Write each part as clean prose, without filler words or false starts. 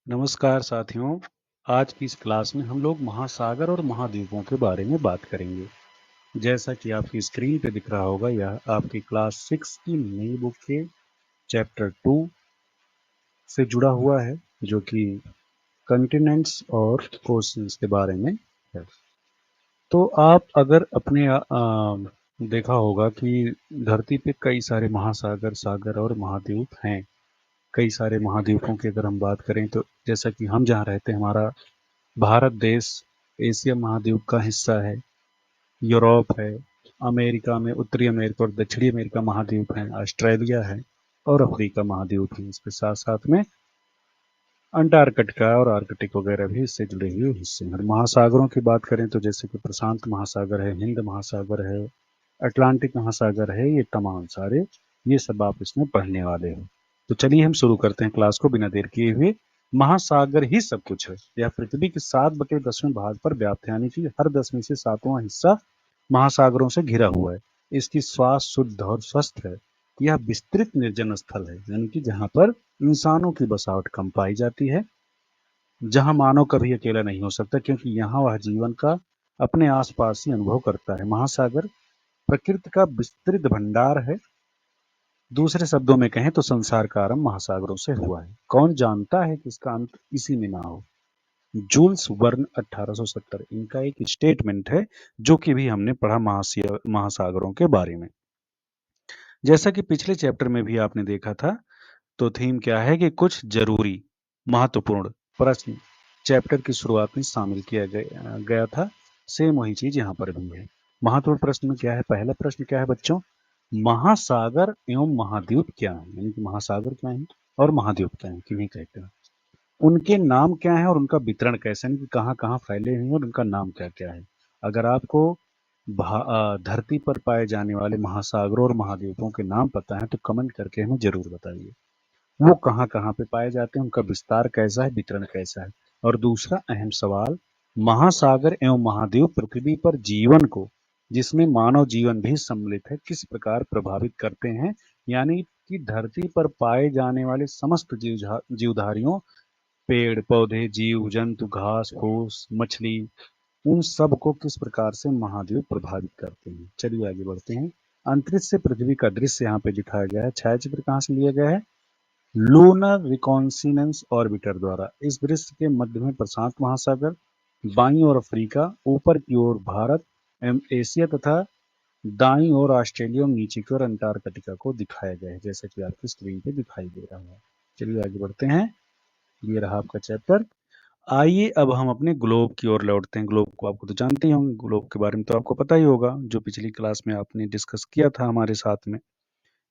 नमस्कार साथियों। आज की इस क्लास में हम लोग महासागर और महाद्वीपों के बारे में बात करेंगे। जैसा कि आपकी स्क्रीन पे दिख रहा होगा, यह आपकी क्लास 6 की नई बुक के चैप्टर 2 से जुड़ा हुआ है, जो कि कॉन्टिनेंट्स और ओशंस के बारे में है। तो आप अगर अपने देखा होगा कि धरती पे कई सारे महासागर, सागर और महाद्वीप हैं। कई सारे महाद्वीपों की अगर हम बात करें तो जैसा कि हम जहाँ रहते हैं, हमारा भारत देश एशिया महाद्वीप का हिस्सा है। यूरोप है, अमेरिका में उत्तरी अमेरिका और दक्षिणी अमेरिका महाद्वीप है, ऑस्ट्रेलिया है और अफ्रीका महाद्वीप है। इसके साथ साथ में अंटार्कटिका और आर्कटिक वगैरह भी इससे जुड़े हुए हिस्से हैं। महासागरों की बात करें तो जैसे कि प्रशांत महासागर है, हिंद महासागर है, अटलांटिक महासागर है, ये तमाम सारे, ये सब आप इसमें पढ़ने वाले हो। तो चलिए हम शुरू करते हैं क्लास को बिना देर किए हुए। महासागर ही सब कुछ है। यह पृथ्वी के 7/10 भाग पर व्याप्त है, यानी कि हर 10 में से 7वां हिस्सा महासागरों से घिरा हुआ है। इसकी श्वास शुद्ध और स्वस्थ है। यह विस्तृत निर्जन स्थल है, यानी कि जहाँ पर इंसानों की बसावट कम पाई जाती है, जहाँ मानव कभी अकेला नहीं हो सकता, क्योंकि यहाँ वह जीवन का अपने आसपास ही अनुभव करता है। महासागर प्रकृति का विस्तृत भंडार है। दूसरे शब्दों में कहें तो संसार का आरंभ महासागरों से हुआ है। कौन जानता है कि इसका अंत इसी में ना हो। जूल्स वर्न 1870, इनका एक स्टेटमेंट है, जो कि भी हमने पढ़ा महासागरों के बारे में। जैसा कि पिछले चैप्टर में भी आपने देखा था, तो थीम क्या है कि कुछ जरूरी महत्वपूर्ण प्रश्न चैप्टर की शुरुआत में शामिल किया गया था। सेम वही चीज यहाँ पर भी है। महत्वपूर्ण प्रश्न में क्या है? पहला प्रश्न क्या है बच्चों? महासागर एवं महाद्वीप क्या है, यानी कि महासागर क्या है और महाद्वीप क्या है, किन्हें कहते हैं, उनके नाम क्या है और उनका वितरण कैसे, यानी कि कहाँ कहाँ फैले हुए हैं और उनका नाम क्या क्या है। अगर आपको धरती पर पाए जाने वाले महासागरों और महाद्वीपों के नाम पता है तो कमेंट करके हमें जरूर बताइए। वो कहाँ कहाँ पे पाए जाते हैं, उनका विस्तार कैसा है, वितरण कैसा है। और दूसरा अहम सवाल, महासागर एवं महाद्वीप पृथ्वी पर जीवन को, जिसमें मानव जीवन भी सम्मिलित है, किस प्रकार प्रभावित करते हैं। यानी कि धरती पर पाए जाने वाले समस्त जीवधारियों, पेड़ पौधे, जीव जंतु, घास फूस, मछली, उन सब को किस प्रकार से महाद्वीप प्रभावित करते हैं। चलिए आगे बढ़ते हैं। अंतरिक्ष से पृथ्वी का दृश्य यहाँ पे दिखाया गया है। छायाचित्र कहाँ से लिया गया है? लूनर रिकॉन्सिनेंस ऑर्बिटर द्वारा। इस दृश्य के मध्य में प्रशांत महासागर, बाईं ओर अफ्रीका, ऊपर की ओर भारत एवं एशिया तथा दाईं ओर ऑस्ट्रेलिया और नीचे की ओर अंटार्कटिका को दिखाया गया है, जैसा कि आपकी स्क्रीन पे दिखाई दे रहा है। चलिए आगे बढ़ते हैं। ये रहा आपका चैप्टर। आइए अब हम अपने ग्लोब की ओर लौटते हैं। ग्लोब को आपको तो जानते ही होंगे, ग्लोब के बारे में तो आपको पता ही होगा, जो पिछली क्लास में आपने डिस्कस किया था हमारे साथ में।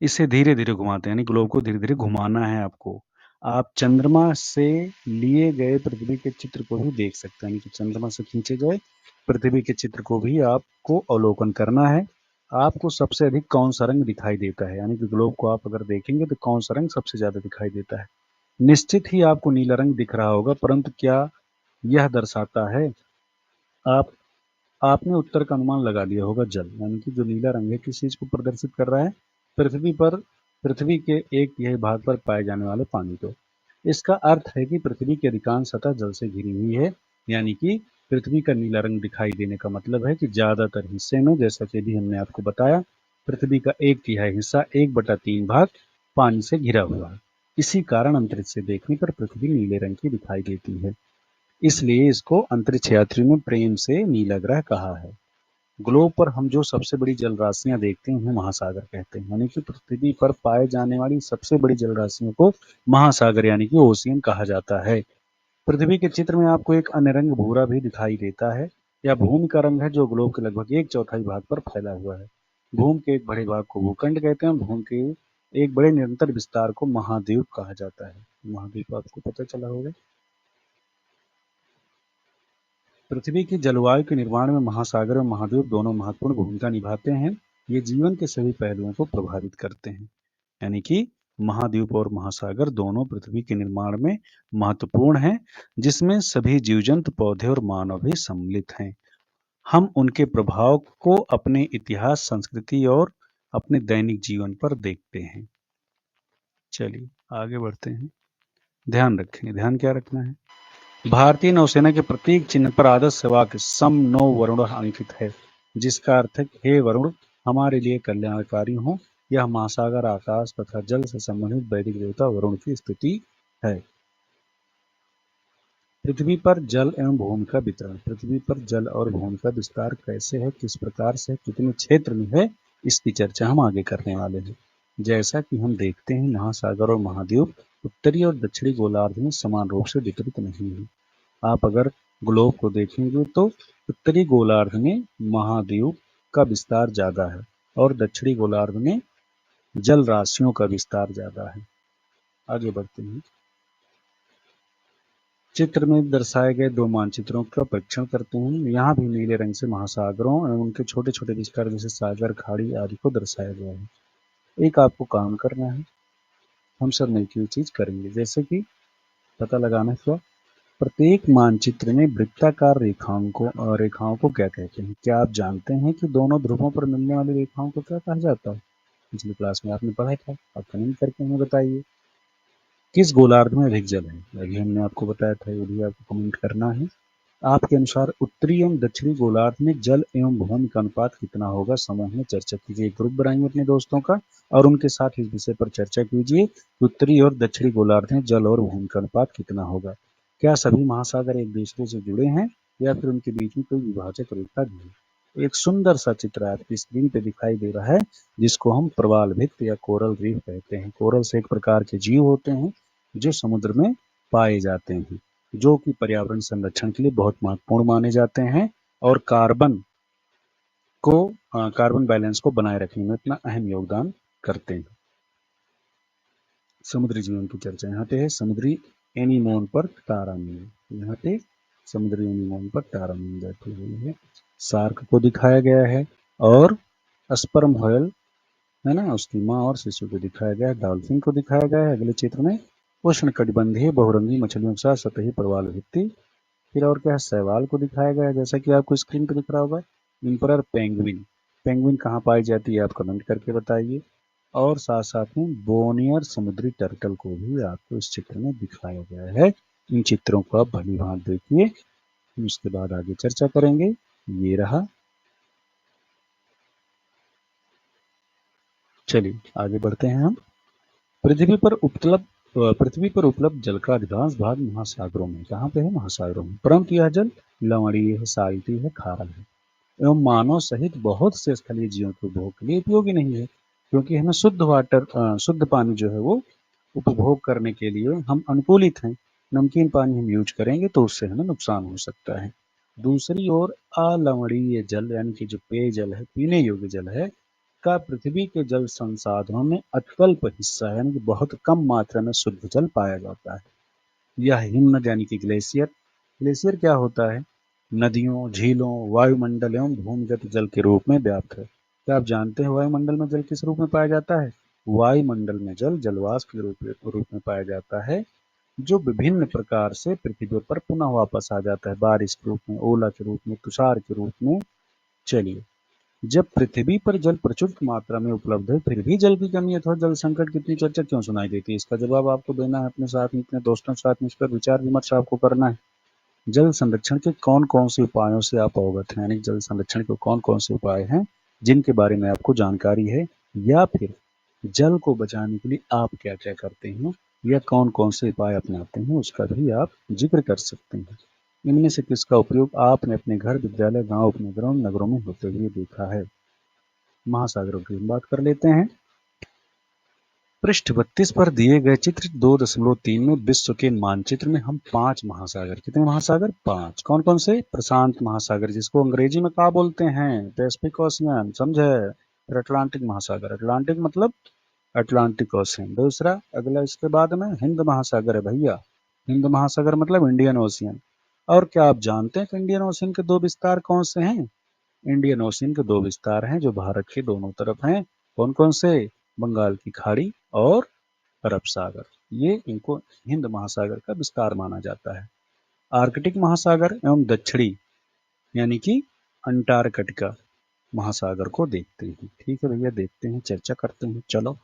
इसे धीरे धीरे घुमाते हैं, यानी ग्लोब को धीरे धीरे घुमाना है आपको। आप चंद्रमा से लिए गए पृथ्वी के चित्र को भी देख सकते हैं, यानी कि चंद्रमा से खींचे गए पृथ्वी के चित्र को भी आपको अवलोकन करना है। आपको सबसे अधिक कौन सा रंग दिखाई देता है, यानी कि ग्लोब को आप अगर देखेंगे तो कौन सा रंग सबसे ज्यादा दिखाई देता है। निश्चित ही आपको नीला रंग दिख रहा होगा, परंतु क्या यह दर्शाता है? आप आपने उत्तर का अनुमान लगा लिया होगा, जल, यानी कि जो नीला रंग है किस चीज को प्रदर्शित कर रहा है? पृथ्वी पर, पृथ्वी के 1/3 भाग पर पाए जाने वाले पानी को। इसका अर्थ है कि पृथ्वी की अधिकांश सतह जल से घिरी हुई है, यानी कि पृथ्वी का नीला रंग दिखाई देने का मतलब है कि ज्यादातर हिस्से में, जैसा कि भी हमने आपको बताया, पृथ्वी का 1/3 हिस्सा, 1/3 भाग पानी से घिरा हुआ है। इसी कारण अंतरिक्ष से देखने पर पृथ्वी नीले रंग की दिखाई देती है। इसलिए इसको अंतरिक्ष यात्रियों ने प्रेम से नीला ग्रह कहा है। ग्लोब पर हम जो सबसे बड़ी जल राशियां देखते हैं उन्हें महासागर कहते हैं, यानी कि पृथ्वी पर पाए जाने वाली सबसे बड़ी जल राशियों को महासागर यानी कि ओशियन कहा जाता है। पृथ्वी के चित्र में आपको एक अन्य रंग भूरा भी दिखाई देता है। यह भूमि का रंग है, जो ग्लोब के लगभग 1/4 भाग पर फैला हुआ है। भूमि के एक बड़े भाग को भूखंड कहते हैं। भूमि के एक बड़े निरंतर विस्तार को महाद्वीप कहा जाता है। महाद्वीप आपको पता चला होगा। पृथ्वी की जलवायु के निर्माण में महासागर और महाद्वीप दोनों महत्वपूर्ण भूमिका निभाते हैं। ये जीवन के सभी पहलुओं को प्रभावित करते हैं, यानी कि महाद्वीप और महासागर दोनों पृथ्वी के निर्माण में महत्वपूर्ण हैं, जिसमें सभी जीव जंतु, पौधे और मानव भी सम्मिलित हैं। हम उनके प्रभाव को अपने इतिहास, संस्कृति और अपने दैनिक जीवन पर देखते हैं। चलिए आगे बढ़ते हैं। ध्यान रखें, ध्यान क्या रखना है? भारतीय नौसेना के प्रतीक चिन्ह पर आदर्श वाक्य सम नो वरुण अंकित है, जिसका अर्थ है हे वरुण हमारे लिए कल्याणकारी हो। यह महासागर, आकाश तथा जल से संबंधित वैदिक देवता वरुण की स्तुति है। पृथ्वी पर जल एवं भूमि का वितरण। पृथ्वी पर जल और भूमि का विस्तार कैसे है, किस प्रकार से, कितने क्षेत्र में है, इसकी चर्चा हम आगे करने वाले हैं। जैसा कि हम देखते हैं, महासागर और महाद्वीप उत्तरी और दक्षिणी गोलार्ध में समान रूप से वितरित नहीं है। आप अगर ग्लोब को देखेंगे तो उत्तरी गोलार्ध में महाद्वीप का विस्तार ज्यादा है और दक्षिणी गोलार्ध में जल राशियों का विस्तार ज्यादा है। आगे बढ़ते हैं। चित्र में दर्शाए गए दो मानचित्रों का परीक्षण करते हैं। यहाँ भी नीले रंग से महासागरों एवं उनके छोटे छोटे विस्तार जैसे सागर, खाड़ी आदि को दर्शाया गया है। एक आपको काम करना है, हम सब मिलकर चीज करेंगे। जैसे कि पता लगाना है, प्रत्येक मानचित्र में वृत्ताकार रेखाओं को क्या कहते हैं? क्या आप जानते हैं कि दोनों ध्रुवों पर मिलने वाली रेखाओं को क्या कहा जाता है? पिछली क्लास में आपने पढ़ा था, आप कमेंट करके हमें बताइए। किस गोलार्ध में अधिक जल है? अभी हमने आपको बताया था, ये भी आपको कमेंट करना है। आपके अनुसार उत्तरी एवं दक्षिणी गोलार्ध में जल एवं भूमि का अनुपात कितना होगा? समूह में चर्चा कीजिए। ग्रुप बनाइए अपने दोस्तों का और उनके साथ इस विषय पर चर्चा कीजिए। उत्तरी और दक्षिणी गोलार्ध में जल और भूमि का अनुपात कितना होगा? क्या सभी महासागर एक दूसरे से जुड़े हैं या फिर उनके बीच में कोई विभाजक रेखा भी है? एक सुंदर सा चित्र आपकी स्क्रीन पे दिखाई दे रहा है, जिसको हम प्रवाल भित्त या कोरल रीफ कहते हैं। कोरल से एक प्रकार के जीव होते हैं जो समुद्र में पाए जाते हैं, जो कि पर्यावरण संरक्षण के लिए बहुत महत्वपूर्ण माने जाते हैं और कार्बन बैलेंस को बनाए रखने में अपना अहम योगदान करते हैं। समुद्री जीवन की चर्चा यहाँ पे है। समुद्री एनीमोन पर तारामीन, यहाँ पे समुद्री एनीमोन पर तारामीन बैठी हुई है। शार्क को दिखाया गया है और स्पर्म व्हेल है ना, उसकी माँ और शिशु को दिखाया गया है। डॉल्फिन को दिखाया गया है। अगले चित्र में उष्णकटिबंधीय बहुरंगी मछलियों के साथ सतही प्रवाल भित्ति। फिर और क्या है, शैवाल को दिखाया गया है, जैसा कि आपको स्क्रीन पर दिख रहा होगा। इम्परर पेंगुइन, पेंगुइन कहाँ पाई जाती है आप कमेंट करके बताइए। और साथ साथ में बोनियर समुद्री टर्टल को भी आपको इस चित्र में दिखाया गया है। इन चित्रों को आप भली भांति देखिए, उसके बाद आगे चर्चा करेंगे। ये रहा। चलिए आगे बढ़ते हैं हम। पृथ्वी पर उपलब्ध पृथ्वी पर उपलब्ध जल का अधिकांश भाग महासागरों में, कहाँ पे है? महासागरों में। परंतु यह जल लवणीय है, साल्टी है, खारा है एवं मानव सहित बहुत से स्थलीय जीवों के उपभोग के लिए उपयोगी नहीं है, क्योंकि हमें शुद्ध पानी जो है वो उपभोग करने के लिए हम अनुकूलित हैं। नमकीन पानी हम यूज करेंगे तो उससे हमें नुकसान हो सकता है। दूसरी ओर अलवणीय जल यानी कि जो पेयजल है, पीने योग्य जल है, का पृथ्वी के जल संसाधनों में अत्यल्प हिस्सा है, यानी कि बहुत कम मात्रा में शुद्ध जल पाया जाता है। यह हिमनद यानी कि ग्लेशियर, ग्लेशियर क्या होता है? नदियों, झीलों, वायुमंडल एवं भूमिगत जल के रूप में व्याप्त है। क्या आप जानते हैं वायुमंडल में जल किस रूप में पाया जाता है? वायुमंडल में जल जलवाष्प के रूप में पाया जाता है, जो विभिन्न प्रकार से पृथ्वी पर पुनः वापस आ जाता है, बारिश के रूप में, ओला के रूप में, तुषार के रूप में। चलिए, जब पृथ्वी पर जल प्रचुर मात्रा में उपलब्ध है फिर भी जल की कमी अथवा जल संकट कितनी चर्चा क्यों सुनाई देती है? इसका जवाब आपको देना है, अपने साथ में अपने दोस्तों के साथ में इस पर विचार विमर्श आपको करना है। जल संरक्षण के कौन कौन से उपायों से आप अवगत हैं, यानी जल संरक्षण के कौन कौन से उपाय हैं जिनके बारे में आपको जानकारी है, या फिर जल को बचाने के लिए आप क्या क्या करते हैं या कौन कौन से उपाय अपनाते हैं, उसका भी आप जिक्र कर सकते हैं। इनमें से किसका उपयोग आपने अपने घर, विद्यालय, गांव, उपनगरों, नगरों में होते हुए देखा है? महासागरों की हम बात कर लेते हैं। पृष्ठ 32 पर दिए गए चित्र 2.3 में विश्व के मानचित्र में हम 5 महासागर, कितने महासागर? 5। कौन कौन से? प्रशांत महासागर, जिसको अंग्रेजी में क्या बोलते हैं? पैसिफिक ओशियन, समझे? फिर अटलांटिक महासागर, अटलांटिक मतलब अटलांटिक ओशियन। दूसरा, अगला इसके बाद में हिंद महासागर है भैया, हिंद महासागर मतलब इंडियन ओशियन। और क्या आप जानते हैं कि इंडियन ओशियन के दो विस्तार कौन से हैं? इंडियन ओशियन के दो विस्तार हैं जो भारत के दोनों तरफ हैं। कौन कौन से? बंगाल की खाड़ी और अरब सागर। ये इनको हिंद महासागर का विस्तार माना जाता है। आर्कटिक महासागर एवं दक्षिणी यानी कि अंटार्कटिका महासागर को देखते हैं। ठीक है भैया, देखते हैं, चर्चा करते हैं। चलो,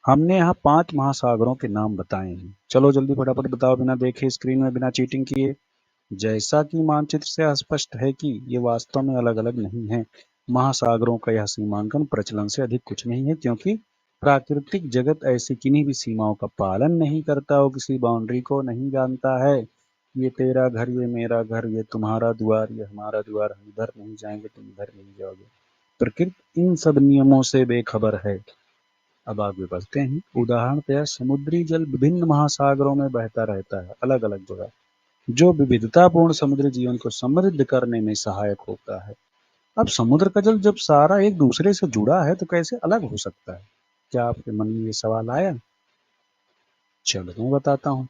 हमने यहाँ 5 महासागरों के नाम बताए हैं। चलो जल्दी फटाफट बताओ, बिना देखे स्क्रीन में, बिना चीटिंग किए। जैसा कि मानचित्र से स्पष्ट है कि ये वास्तव में अलग-अलग नहीं हैं। महासागरों का यह सीमांकन प्रचलन से अधिक कुछ नहीं है, क्योंकि प्राकृतिक जगत ऐसी किन्हीं भी सीमाओं का पालन नहीं करता, वो किसी बाउंड्री को नहीं जानता है। ये तेरा घर, ये मेरा घर, ये तुम्हारा द्वार, ये हमारा द्वार, हम इधर नहीं जाएंगे, तुम इधर नहीं जाओगे। प्रकृति इन सब नियमों से बेखबर है। अब आगे बढ़ते हैं। उदाहरणतः समुद्री जल विभिन्न महासागरों में बहता रहता है, अलग अलग जगह, जो विविधतापूर्ण समुद्री जीवन को समृद्ध करने में सहायक होता है। अब समुद्र का जल जब सारा एक दूसरे से जुड़ा है तो कैसे अलग हो सकता है? क्या आपके मन में ये सवाल आया? चलो मैं बताता हूँ।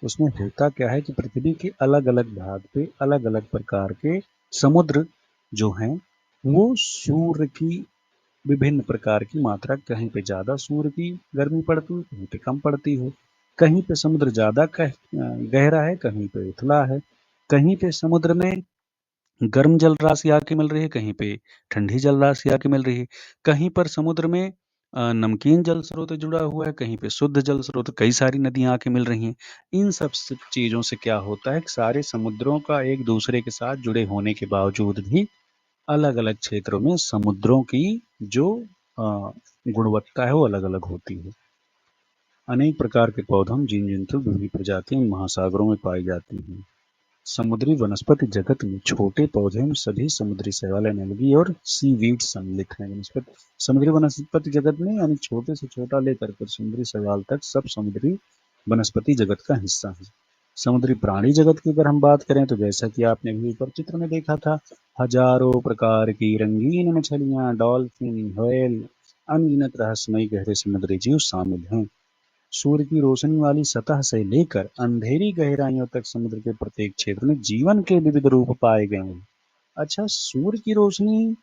उसमें होता क्या है कि पृथ्वी के अलग अलग भाग पे अलग अलग प्रकार के समुद्र जो हैं, वो सूर्य की विभिन्न प्रकार की मात्रा, कहीं पे ज्यादा सूर्य की गर्मी पड़ती है, कहीं पे कम पड़ती है। कहीं पे समुद्र ज्यादा गहरा है, कहीं पे उथला है। कहीं पे समुद्र में गर्म जल राशि आके मिल रही है, कहीं पे ठंडी जल राशि आके मिल रही है। कहीं पर समुद्र में नमकीन जल स्रोत जुड़ा हुआ है, कहीं पे शुद्ध जल स्रोत, कई सारी नदियां आके मिल रही हैं। इन सब चीजों से क्या होता है कि सारे समुद्रों का एक दूसरे के साथ जुड़े होने के बावजूद भी अलग अलग क्षेत्रों में समुद्रों की जो गुणवत्ता है वो अलग अलग होती है। अनेक प्रकार के पौधों, जीव जंतु, विभिन्न प्रजातियां इन महासागरों में पाई जाती हैं। समुद्री वनस्पति जगत में छोटे पौधे में सभी समुद्री शैवाल, एल्गी और सीवीड सम्मिलित हैं। वनस्पति समुद्री वनस्पति जगत में यानी छोटे से छोटा लेकर कर समुद्री शैवाल तक सब समुद्री वनस्पति जगत का हिस्सा है। समुद्री प्राणी जगत की अगर हम बात करें तो जैसा कि आपने अभी ऊपर चित्र में देखा था, हजारों प्रकार की रंगीन मछलियां, डॉल्फिन, व्हेल, अनगिनत रहस्यमयी गहरे समुद्री जीव शामिल हैं। सूर्य की रोशनी वाली सतह से लेकर अंधेरी गहराइयों तक समुद्र के प्रत्येक क्षेत्र में जीवन के विविध रूप पाए गए हैं। अच्छा, सूर्य की रोशनी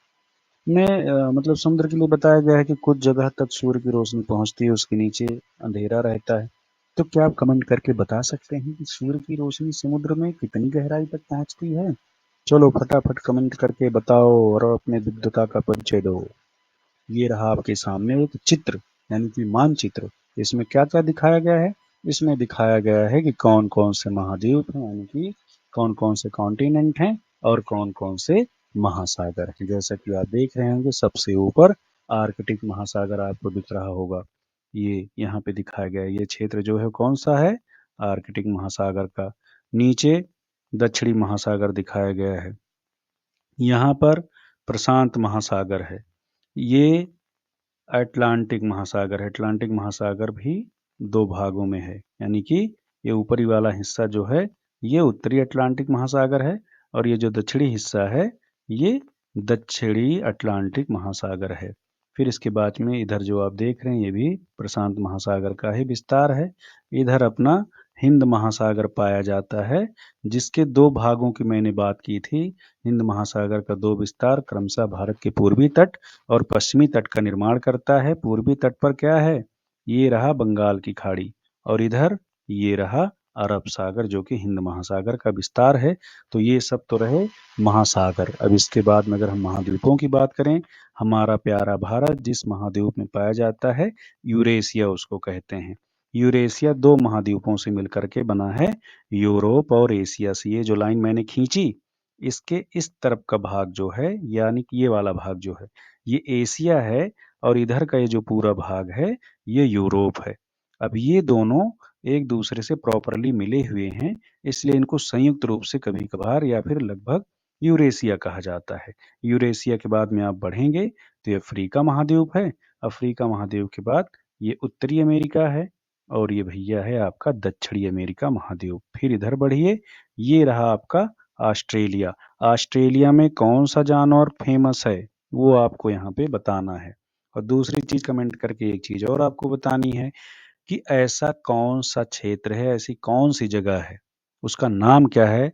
में मतलब समुद्र के लिए बताया गया है कि कुछ जगह तक सूर्य की रोशनी पहुंचती है, उसके नीचे अंधेरा रहता है। तो क्या आप कमेंट करके बता सकते हैं कि सूर्य की रोशनी समुद्र में कितनी गहराई तक पहुंचती है? चलो फटाफट कमेंट करके बताओ और अपने विद्वता का परिचय दो। ये रहा आपके सामने एक चित्र, यानी कि मानचित्र। इसमें क्या क्या दिखाया गया है? इसमें दिखाया गया है कि कौन कौन से महाद्वीप हैं, यानी कि कौन कौन से कॉन्टिनेंट हैं और कौन कौन से महासागर हैं। जैसा कि आप देख रहे होंगे, सबसे ऊपर आर्कटिक महासागर आपको दिख रहा होगा। ये यहाँ पे दिखाया गया है। ये क्षेत्र जो है कौन सा है? आर्कटिक महासागर का। नीचे दक्षिणी महासागर दिखाया गया है। यहाँ पर प्रशांत महासागर है। ये अटलांटिक महासागर है। अटलांटिक महासागर भी दो भागों में है, यानी कि ये ऊपरी वाला हिस्सा जो है ये उत्तरी अटलांटिक महासागर है, और ये जो दक्षिणी हिस्सा है ये दक्षिणी अटलांटिक महासागर है। फिर इसके बाद में इधर जो आप देख रहे हैं ये भी प्रशांत महासागर का ही विस्तार है। इधर अपना हिंद महासागर पाया जाता है, जिसके दो भागों की मैंने बात की थी। हिंद महासागर का दो विस्तार क्रमशः भारत के पूर्वी तट और पश्चिमी तट का निर्माण करता है। पूर्वी तट पर क्या है? ये रहा बंगाल की खाड़ी, और इधर ये रहा अरब सागर, जो कि हिंद महासागर का विस्तार है। तो ये सब तो रहे महासागर। अब इसके बाद में अगर हम महाद्वीपों की बात करें, हमारा प्यारा भारत जिस महाद्वीप में पाया जाता है, यूरेशिया उसको कहते हैं। यूरेशिया दो महाद्वीपों से मिलकर के बना है, यूरोप और एशिया से। ये जो लाइन मैंने खींची, इसके इस तरफ का भाग जो है, यानी कि ये वाला भाग जो है, ये एशिया है, और इधर का ये जो पूरा भाग है ये यूरोप है। अब ये दोनों एक दूसरे से प्रॉपरली मिले हुए हैं, इसलिए इनको संयुक्त रूप से कभी कभार या फिर लगभग यूरेशिया कहा जाता है। यूरेशिया के बाद में आप बढ़ेंगे तो ये अफ्रीका महाद्वीप है। अफ्रीका महाद्वीप के बाद ये उत्तरी अमेरिका है, और ये भैया है आपका दक्षिणी अमेरिका महाद्वीप। फिर इधर बढ़िए, ये रहा आपका ऑस्ट्रेलिया। ऑस्ट्रेलिया में कौन सा जानवर फेमस है वो आपको यहाँ पे बताना है। और दूसरी चीज कमेंट करके एक चीज और आपको बतानी है कि ऐसा कौन सा क्षेत्र है, ऐसी कौन सी जगह है, उसका नाम क्या है,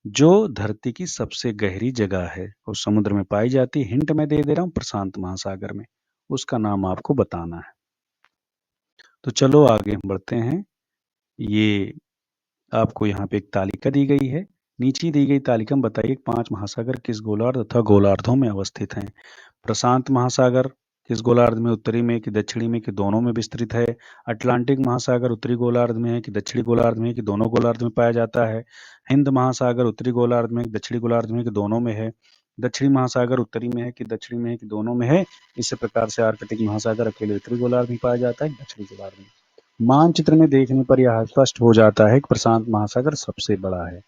जो धरती की सबसे गहरी जगह है और समुद्र में पाई जाती है। हिंट मैं दे दे रहा हूँ, प्रशांत महासागर में। उसका नाम आपको बताना है। तो चलो आगे हम बढ़ते हैं। ये आपको यहाँ पे एक तालिका दी गई है। नीचे दी गई तालिका में बताइए 5 महासागर किस गोलार्ध तथा गोलार्धों में अवस्थित हैं। प्रशांत महासागर किस गोलार्ध में, उत्तरी में कि दक्षिणी में कि दोनों में विस्तृत है? अटलांटिक महासागर उत्तरी गोलार्ध में है कि दक्षिणी गोलार्ध में है कि दोनों गोलार्ध में पाया जाता है? हिंद महासागर उत्तरी गोलार्ध में, दक्षिणी गोलार्ध में कि दोनों में है? दक्षिणी महासागर उत्तरी में है कि दक्षिणी में है कि दोनों में है? इसी प्रकार से आर्कटिक महासागर अकेले उत्तरी गोलार्ध में पाया जाता है, दक्षिणी गोलार्ध में। मानचित्र में देखने पर यह स्पष्ट हो जाता है कि प्रशांत महासागर सबसे बड़ा है।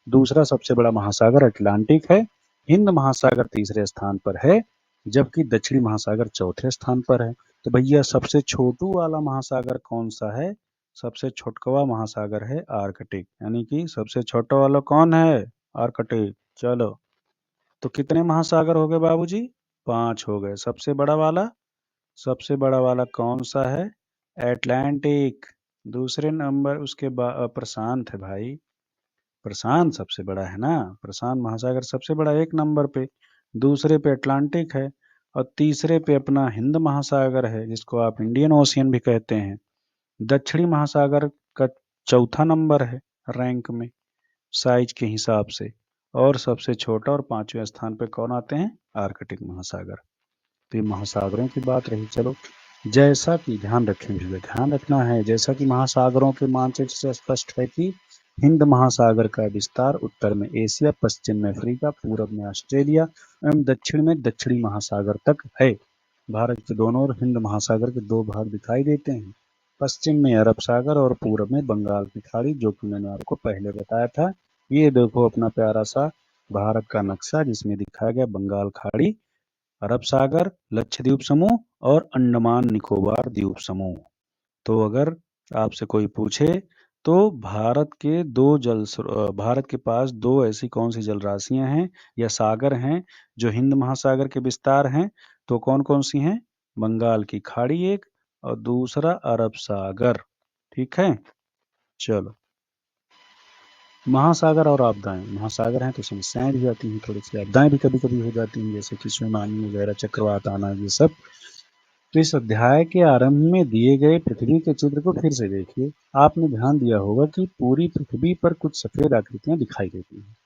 दूसरा सबसे बड़ा महासागर अटलांटिक है। हिंद महासागर तीसरे स्थान पर है, जबकि दक्षिणी महासागर चौथे स्थान पर है। तो भैया सबसे छोटू वाला महासागर कौन सा है? सबसे छोटकवा महासागर है आर्कटिक, यानी कि सबसे छोटा वाला कौन है? आर्कटिक। चलो, तो कितने महासागर हो गए बाबूजी? 5 हो गए। सबसे बड़ा वाला? सबसे बड़ा वाला कौन सा है? एटलांटिक। दूसरे नंबर उसके बाद प्रशांत है भाई। प्रशांत सबसे बड़ा है ना, प्रशांत महासागर सबसे बड़ा 1 नंबर पे। दूसरे पे अटलांटिक है और तीसरे पे अपना हिंद महासागर है, जिसको आप इंडियन ओशियन भी कहते हैं। दक्षिणी महासागर का चौथा नंबर है रैंक में, साइज के हिसाब से। और सबसे छोटा और 5वें स्थान पे कौन आते हैं? आर्कटिक महासागर। तो ये महासागरों की बात रही। चलो, जैसा कि ध्यान रखेंगे, ध्यान रखना है, जैसा कि महासागरों के मानचित्र से स्पष्ट है कि हिंद महासागर का विस्तार उत्तर में एशिया, पश्चिम में अफ्रीका, पूर्व में ऑस्ट्रेलिया एवं दक्षिण में दक्षिणी महासागर तक है। भारत के दोनों ओर हिंद महासागर के 2 भाग दिखाई देते हैं, पश्चिम में अरब सागर और पूर्व में बंगाल की खाड़ी, जो कि मैंने आपको पहले बताया था। ये देखो अपना प्यारा सा भारत का नक्शा, जिसमें दिखाया गया बंगाल खाड़ी, अरब सागर, लक्षद्वीप समूह और अंडमान निकोबार द्वीप समूह। तो अगर आपसे कोई पूछे तो भारत के पास दो ऐसी कौन सी जल राशियां हैं या सागर हैं जो हिंद महासागर के विस्तार हैं? तो कौन कौन सी हैं? बंगाल की खाड़ी एक, और दूसरा अरब सागर। ठीक है, चलो। महासागर और आपदाएं। महासागर हैं तो समस्याएं भी आती हैं, थोड़ी सी आपदाएं भी कभी कभी हो जाती हैं, जैसे कि सुनामी वगैरह, चक्रवात आना, ये सब। तो इस अध्याय के आरंभ में दिए गए पृथ्वी के चित्र को फिर से देखिए। आपने ध्यान दिया होगा कि पूरी पृथ्वी पर कुछ सफेद आकृतियां दिखाई देती हैं।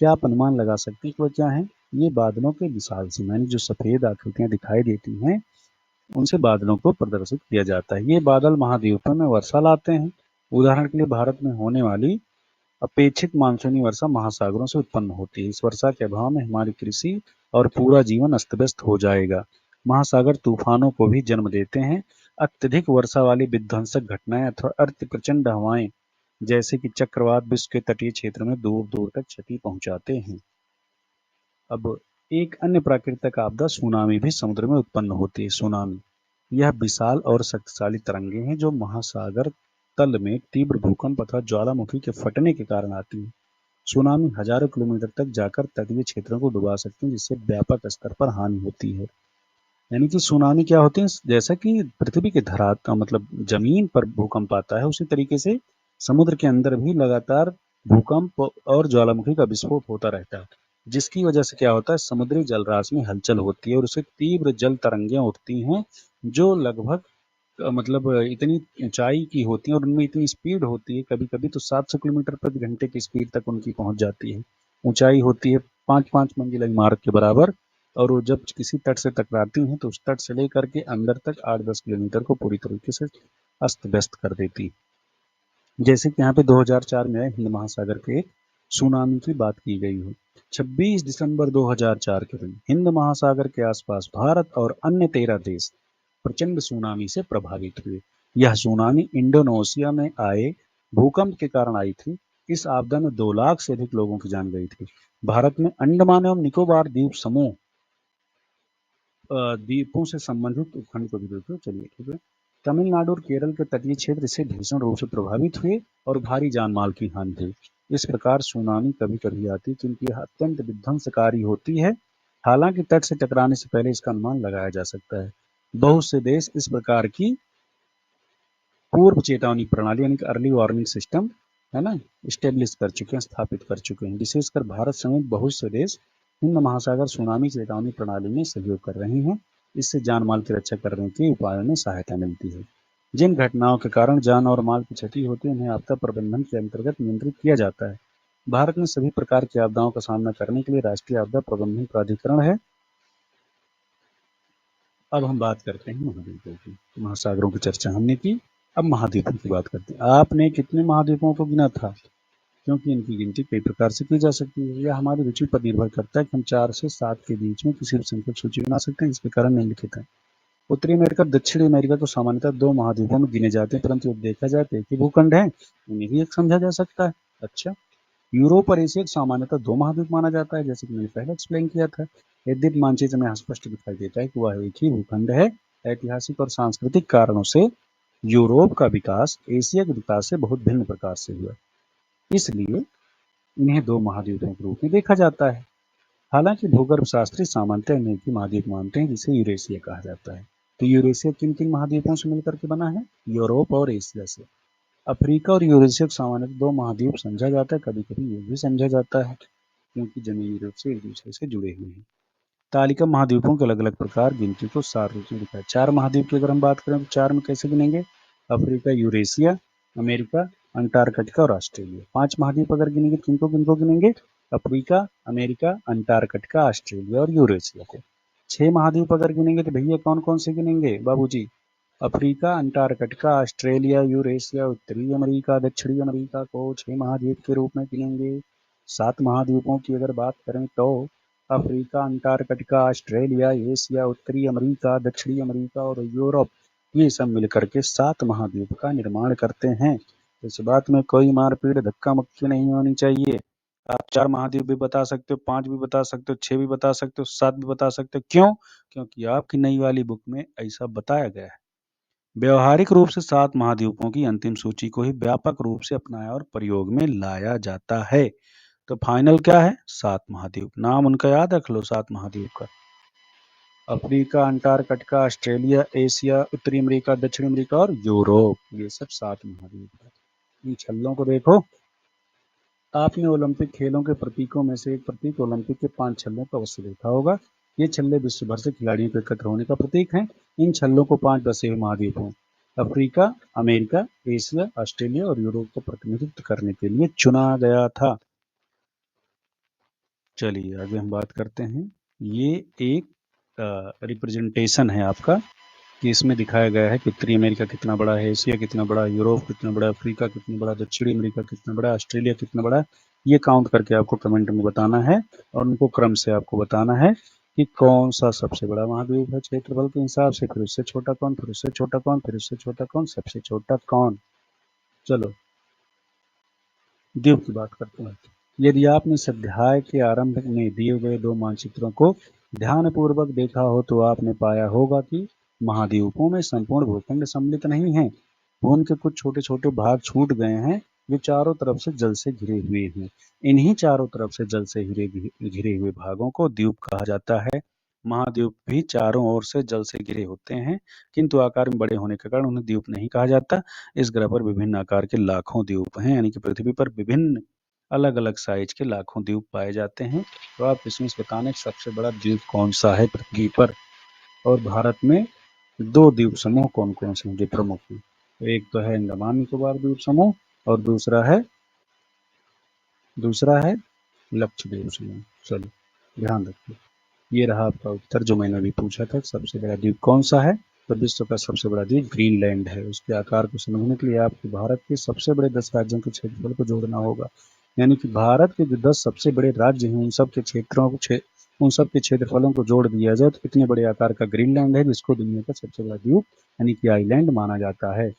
क्या आप अनुमान लगा सकते हैं कि वह क्या है? ये बादलों के विशाल से, यानी जो सफेद आकृतियां दिखाई देती हैं, उनसे बादलों को प्रदर्शित किया जाता है। ये बादल महाद्वीपों में वर्षा लाते हैं। उदाहरण के लिए भारत में होने वाली अपेक्षित मानसूनी वर्षा महासागरों से उत्पन्न होती है। इस वर्षा के अभाव में हमारी कृषि और पूरा जीवन अस्त व्यस्त हो जाएगा। महासागर तूफानों को भी जन्म देते हैं। अत्यधिक वर्षा वाली विध्वंसक घटनाएं अथवा अति प्रचंड हवाएं, जैसे कि चक्रवात, विश्व के तटीय क्षेत्र में दूर दूर तक क्षति पहुंचाते हैं। अब एक अन्य प्राकृतिक आपदा सुनामी भी समुद्र में उत्पन्न होती है। सुनामी यह विशाल और शक्तिशाली तरंगे हैं जो महासागर तल में तीव्र भूकंप अथवा ज्वालामुखी के फटने के कारण आती हैं। सुनामी हजारों किलोमीटर तक जाकर तटीय क्षेत्रों को डुबा सकती हैं, जिससे व्यापक स्तर पर हानि होती है। यानी कि सुनामी क्या होती है? जैसा कि पृथ्वी के धरातल मतलब जमीन पर भूकंप आता है, उसी तरीके से समुद्र के अंदर भी लगातार भूकंप और ज्वालामुखी का विस्फोट होता रहता है, जिसकी वजह से क्या होता है? समुद्री जलराशि में हलचल होती है और उससे तीव्र जल तरंगें उठती हैं, जो लगभग मतलब इतनी ऊंचाई की होती है और उनमें इतनी स्पीड होती है, कभी कभी तो 700 किलोमीटर प्रति घंटे की स्पीड तक उनकी पहुंच जाती है। ऊंचाई होती है 5-5 मंजिला इमारत के बराबर, और वो जब किसी तट से टकराती हैं तो उस तट से लेकर के अंदर तक 8-10 किलोमीटर को पूरी तरीके से अस्त व्यस्त कर देती है। जैसे कि यहाँ पे 2004 में हिंद महासागर के एक सुनामी की बात की गई है। 26 दिसंबर 2004 के दिन हिंद महासागर के आसपास भारत और अन्य 13 देश प्रचंड सुनामी से प्रभावित हुए। यह सुनामी इंडोनेशिया में आए भूकंप के कारण आई थी। इस आपदा में 2 लाख से अधिक लोगों की जान गई थी। भारत में अंडमान एवं निकोबार द्वीप समूह द्वीपों से संबंधित उपखंड को भी देखो। चलिए, ठीक है। तमिलनाडु और केरल के तटीय क्षेत्र इससे भीषण रूप से प्रभावित हुए और भारी जान माल की हानि हुई। इस प्रकार सुनामी कभी कभी आती है, क्योंकि यह अत्यंत विध्वंसकारी होती है। हालांकि तट से टकराने से पहले इसका अनुमान लगाया जा सकता है। बहुत से देश इस प्रकार की पूर्व चेतावनी प्रणाली, यानी कि अर्ली वार्निंग सिस्टम, है ना, स्टेब्लिश कर चुके हैं, स्थापित कर चुके हैं। विशेषकर भारत समेत बहुत से देश हिंद महासागर सुनामी चेतावनी प्रणाली में सहयोग कर रहे हैं। इससे जान माल की रक्षा करने के उपायों में सहायता मिलती है। जिन घटनाओं के कारण जान और माल की क्षति होती है, उन्हें आपदा प्रबंधन के अंतर्गत नियंत्रित किया जाता है। भारत में सभी प्रकार की आपदाओं का सामना करने के लिए राष्ट्रीय आपदा प्रबंधन प्राधिकरण है, अब हम बात करते हैं महाद्वीपों की। तो महासागरों की चर्चा हमने की, अब महाद्वीपों की बात करते हैं। आपने कितने महाद्वीपों को गिना था? क्योंकि इनकी गिनती कई प्रकार से की जा सकती है। यह हमारी रुचि पर निर्भर करता है कि हम 4 से 7 के बीच में किसी भी संख्यक सूची बना सकते हैं, जिसके कारण निम्नलिखित है। उत्तरी अमेरिका और दक्षिणी अमेरिका को सामान्यतः 2 महाद्वीपों में गिने जाते हैं, परंतु जब देखा जाए तो एक ही भूखंड है, उन्हें भी एक समझा जा सकता है। अच्छा, यूरोप और एशिया को सामान्यतः 2 महाद्वीप माना जाता है, जैसे कि मैंने पहले एक्सप्लेन किया था। यद्यपि मानचित्र में स्पष्ट दिखाई देता है कि वह एक ही भूखंड है, ऐतिहासिक और सांस्कृतिक कारणों से यूरोप का विकास एशिया के विकास से बहुत भिन्न प्रकार से हुआ, इसलिए इन्हें 2 महाद्वीपों के रूप में देखा जाता है। हालांकि भूगर्भ शास्त्री सामान्यतः इन्हें एक ही महाद्वीप मानते हैं, जिसे यूरेशिया कहा जाता है। तो यूरेशिया किन किन महाद्वीपों से मिलकर के बना है? यूरोप और एशिया से। अफ्रीका और यूरेशिया को सामान्यतः 2 महाद्वीप समझा जाता है, कभी कभी ये भी समझा जाता है, क्योंकि जमीनी रूप से एक दूसरे से जुड़े हुए हैं। तालिका महाद्वीपों के अलग अलग प्रकार गिनती को 4 रूप में दिखा है। 4 महाद्वीप की अगर हम बात करें तो 4 में कैसे गिनेंगे? अफ्रीका, यूरेशिया, अमेरिका, अंटार्कटिका और ऑस्ट्रेलिया। 5 महाद्वीप अगर गिनेंगे किनको किनको गिनेंगे? अफ्रीका, अमेरिका, अंटार्कटिका, ऑस्ट्रेलिया और यूरेशिया को। 6 महाद्वीप अगर गिनेंगे तो भैया कौन कौन से गिनेंगे बाबूजी? अफ्रीका, अंटार्कटिका, ऑस्ट्रेलिया, यूरेशिया, उत्तरी अमेरिका, दक्षिणी अमेरिका को 6 महाद्वीप के रूप में गिनेंगे। 7 महाद्वीपों की अगर बात करें तो अफ्रीका, अंटार्कटिका, ऑस्ट्रेलिया, एशिया, उत्तरी अमेरिका, दक्षिणी अमेरिका और यूरोप, ये सब मिलकर के 7 महाद्वीप का निर्माण करते हैं। इस बात में कोई मारपीट धक्का मुक्की नहीं होनी चाहिए। आप 4 महाद्वीप भी बता सकते हो, 5 भी बता सकते हो, 6 भी बता सकते हो, 7 भी बता सकते हो। क्यों? क्योंकि आपकी नई वाली बुक में ऐसा बताया गया है। व्यवहारिक रूप से 7 महाद्वीपों की अंतिम सूची को ही व्यापक रूप से अपनाया और प्रयोग में लाया जाता है। तो फाइनल क्या है? 7 महाद्वीप। नाम उनका याद रख लो 7 महाद्वीप का। अफ्रीका, अंटार्कटिका, ऑस्ट्रेलिया, एशिया, उत्तरी अमेरिका, दक्षिण अमेरिका और यूरोप, ये सब 7 महाद्वीप है। इन छल्लों को देखो। आपने ओलंपिक खेलों के प्रतीकों में से एक प्रतीक ओलंपिक के 5 छल्लों को अवश्य देखा होगा। ये छल्ले विश्व भर से खिलाड़ियों के एकत्र होने का प्रतीक हैं। इन छल्लों को 5 बसे हुए महाद्वीपों अफ्रीका, अमेरिका, एशिया, ऑस्ट्रेलिया और यूरोप को प्रतिनिधित्व करने के लिए चुना गया था। चलिए आगे हम बात करते हैं। ये एक रिप्रेजेंटेशन है आपका, कि इसमें दिखाया गया है कि उत्तरी अमेरिका कितना बड़ा है, एशिया कितना बड़ा है, यूरोप कितना बड़ा है, अफ्रीका कितना बड़ा, दक्षिणी अमेरिका कितना बड़ा, ऑस्ट्रेलिया कितना बड़ा है। ये काउंट करके आपको कमेंट में बताना है और उनको क्रम से आपको बताना है कि कौन सा सबसे बड़ा महाद्वीप है क्षेत्रफल के हिसाब से, फिर उससे छोटा कौन, फिर उससे छोटा कौन, फिर उससे छोटा कौन, सबसे छोटा कौन। चलो द्वीप की बात करते हैं। यदि आपने इस अध्याय के आरंभ में दिए गए 2 मानचित्रों को ध्यानपूर्वक देखा हो तो आपने पाया होगा कि महाद्वीपों में संपूर्ण भूखंड सम्मिलित नहीं है। उनके कुछ छोटे छोटे भाग छूट गए हैं, जो चारों तरफ से जल से घिरे हुए हैं। इन्हीं चारों तरफ से जल से घिरे हुए भागों को द्वीप कहा जाता है। महाद्वीप भी चारों ओर से जल से घिरे होते हैं, किंतु आकार में बड़े होने के कारण उन्हें द्वीप नहीं कहा जाता। इस ग्रह पर विभिन्न आकार के लाखों द्वीप हैं, यानी कि पृथ्वी पर विभिन्न अलग अलग साइज के लाखों द्वीप पाए जाते हैं। तो आप इसमें से बताने सबसे बड़ा द्वीप कौन सा है पृथ्वी पर, और भारत में 2 द्वीप समूह कौन कौन से हैं जो प्रमुख हैं? तो एक तो है अंडमान निकोबार द्वीप समूह और दूसरा है लक्षद्वीप समूह। चलो ध्यान रखिए। ये रहा आपका उत्तर जो मैंने अभी पूछा था, सबसे बड़ा द्वीप कौन सा है? तो विश्व का सबसे बड़ा द्वीप ग्रीनलैंड है। उसके आकार को समझने के लिए आपको भारत के सबसे बड़े 10 राज्यों के क्षेत्रफल को जोड़ना होगा, यानी कि भारत के जो 10 सबसे बड़े राज्य हैं उन सब के क्षेत्रफलों को जोड़ दिया जाए तो इतने बड़े आकार का ग्रीनलैंड है, जिसको दुनिया का सबसे बड़ा द्वीप यानी कि आइलैंड माना जाता है।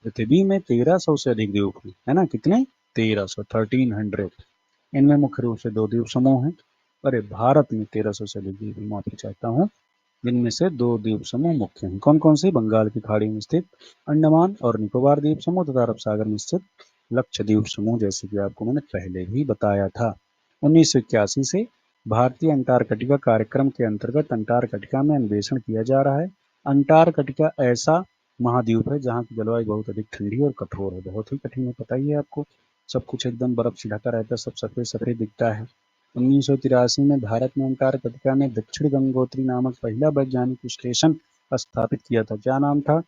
पृथ्वी में 1300 से अधिक द्वीप हैं, है ना? कितने? 1300। इनमें मुख्य रूप से 2 द्वीप समूह हैं। अरे भारत में 1300 से अधिक द्वीप, माफी चाहता हूँ, जिनमें से 2 द्वीप समूह मुख्य हैं। कौन कौन से? बंगाल की खाड़ी में स्थित अंडमान और निकोबार द्वीप समूह तथा अरब सागर में स्थित लक्षद्वीप समूह, जैसे कि आपको मैंने पहले भी बताया था। 1981 से भारतीय अंटार्कटिका कार्यक्रम के अंतर्गत अंटार्कटिका में अन्वेषण किया जा रहा है। अंटार्कटिका ऐसा महाद्वीप है जहाँ की जलवायु बहुत अधिक ठंडी और कठोर है, बहुत ही कठिन है, पता ही है आपको। सब कुछ एकदम बर्फ से ढका रहता है, सब सफेद सफेद दिखता है। 1983 में भारत ने अंटार्कटिका में दक्षिण गंगोत्री नामक पहला वैज्ञानिक स्टेशन स्थापित किया था। क्या नाम था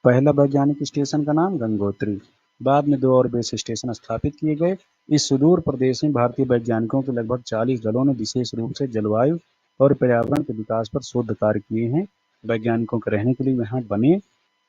पहला वैज्ञानिक स्टेशन का? नाम गंगोत्री। बाद में 2 और बेस स्टेशन स्थापित किए गए। इस सुदूर प्रदेश में भारतीय वैज्ञानिकों के लगभग 40 दलों ने विशेष रूप से जलवायु और पर्यावरण के विकास पर शोध कार्य किए हैं। वैज्ञानिकों के रहने के लिए यहाँ बने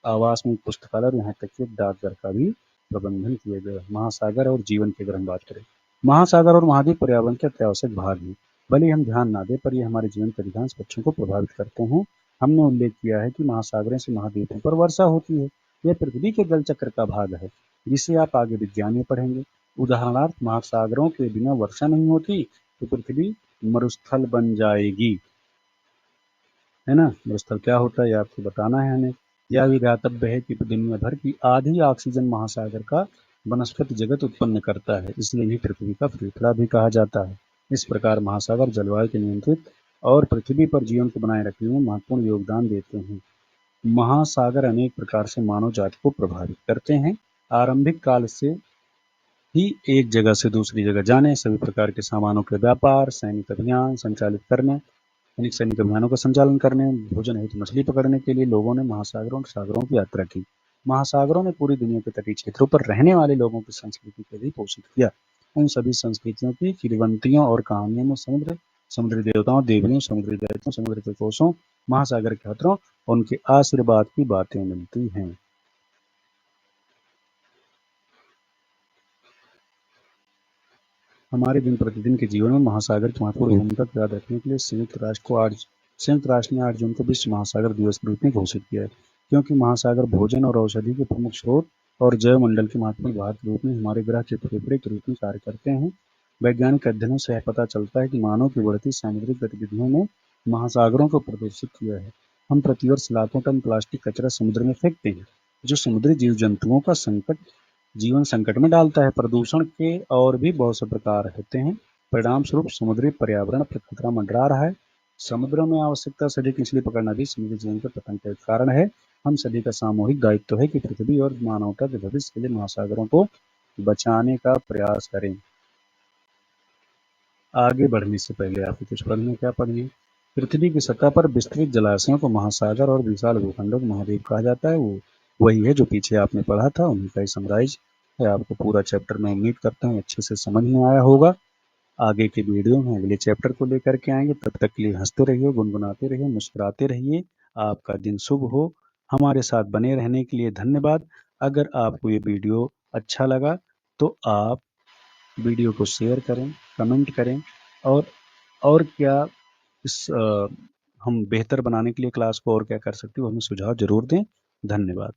आवास में पुस्तकालय और यहाँ तक कि डाकघर का भी प्रबंधन किया गया। महासागर और जीवन की अगर हम बात करें, महासागर और महाद्वीप पर्यावरण के अत्यावश्यक भाग हैं। भले ही हम ध्यान ना दें, पर ये हमारे जीवन के अधिकांश पक्षों को प्रभावित करते हैं। हमने उल्लेख किया है कि महासागरों से महाद्वीपों पर वर्षा होती है। यह पृथ्वी के जल चक्र का भाग है, जिसे आप आगे विज्ञान में पढ़ेंगे। उदाहरणार्थ, महासागरों के बिना वर्षा नहीं होती तो पृथ्वी मरुस्थल बन जाएगी, है ना। मरुस्थल क्या होता है, ये आपको बताना है हमें। यह भी ज्ञातव्य है कि दुनिया भर की आधी ऑक्सीजन महासागर का वनस्पति जगत उत्पन्न करता है, इसलिए इन्हें पृथ्वी का फेफड़ा भी कहा जाता है। इस प्रकार महासागर जलवायु के नियंत्रित और पृथ्वी पर जीवन को बनाए रखने में महत्वपूर्ण योगदान देते हैं। महासागर अनेक प्रकार से मानव जाति को प्रभावित करते हैं। आरंभिक काल से ही एक जगह से दूसरी जगह जाने, सभी प्रकार के सामानों के व्यापार, सैनिक अभियान संचालित करने, सैनिक अभियानों का संचालन करने, भोजन हेतु मछली पकड़ने के लिए लोगों ने महासागरों और सागरों की यात्रा की। महासागरों ने पूरी दुनिया के तटीय क्षेत्रों पर रहने वाले लोगों की संस्कृति को भी पोषित किया। उन सभी संस्कृतियों की किंवदंतियों और कहानियों में समुद्री देवताओं, देवियों, समुद्री दैत्यों, समुद्र के कोसों, महासागर के खतरों, उनके आशीर्वाद की बातें मिलती हैं। हमारे दिन प्रतिदिन के जीवन में महासागर की महत्वपूर्ण भूमिका को याद रखने के लिए संयुक्त राष्ट्र ने 8 जून को विश्व महासागर दिवस के रूप में घोषित किया है। क्योंकि महासागर भोजन और औषधि के प्रमुख स्रोत और जैव मंडल के महत्वपूर्ण भाग के रूप में हमारे ग्रह के फेफड़े के रूप में कार्य करते हैं। वैज्ञानिक अध्ययनों से यह पता चलता है कि मानव की बढ़ती सामुद्रिक गतिविधियों ने महासागरों को प्रदूषित किया है। हम प्रतिवर्ष लाखों टन प्लास्टिक कचरा समुद्र में फेंकते हैं, जो समुद्री जीव जंतुओं का जीवन संकट में डालता है। प्रदूषण के और भी बहुत से प्रकार होते हैं। परिणाम स्वरूप समुद्री पर्यावरण पर खतरा मंडरा रहा है। समुद्रों में आवश्यकता से अधिक मछली पकड़ना भी समुद्री जीवन के पतन का एक कारण है। हम सभी का सामूहिक दायित्व है कि पृथ्वी और मानवता के भविष्य के लिए महासागरों को बचाने का प्रयास करें। आगे बढ़ने से पहले आपको कुछ पढ़ने क्या पढ़िए। पृथ्वी की सतह पर विस्तृत जलाशयों को महासागर और विशाल भूखंडों को महाद्वीप कहा जाता है। वो वही है जो पीछे आपने पढ़ा था, उन्हीं का ही समराइज है। आपको पूरा चैप्टर मैं उम्मीद करता हूँ अच्छे से समझ में आया होगा। आगे के वीडियो में अगले चैप्टर को लेकर के आएंगे। तब तक के लिए हंसते रहिए, गुनगुनाते रहिए, मुस्कुराते रहिए। आपका दिन शुभ हो। हमारे साथ बने रहने के लिए धन्यवाद। अगर आपको ये वीडियो अच्छा लगा तो आप वीडियो को शेयर करें, कमेंट करें, और क्या इस हम बेहतर बनाने के लिए क्लास को और क्या कर सकते हो, हमें सुझाव ज़रूर दें। धन्यवाद।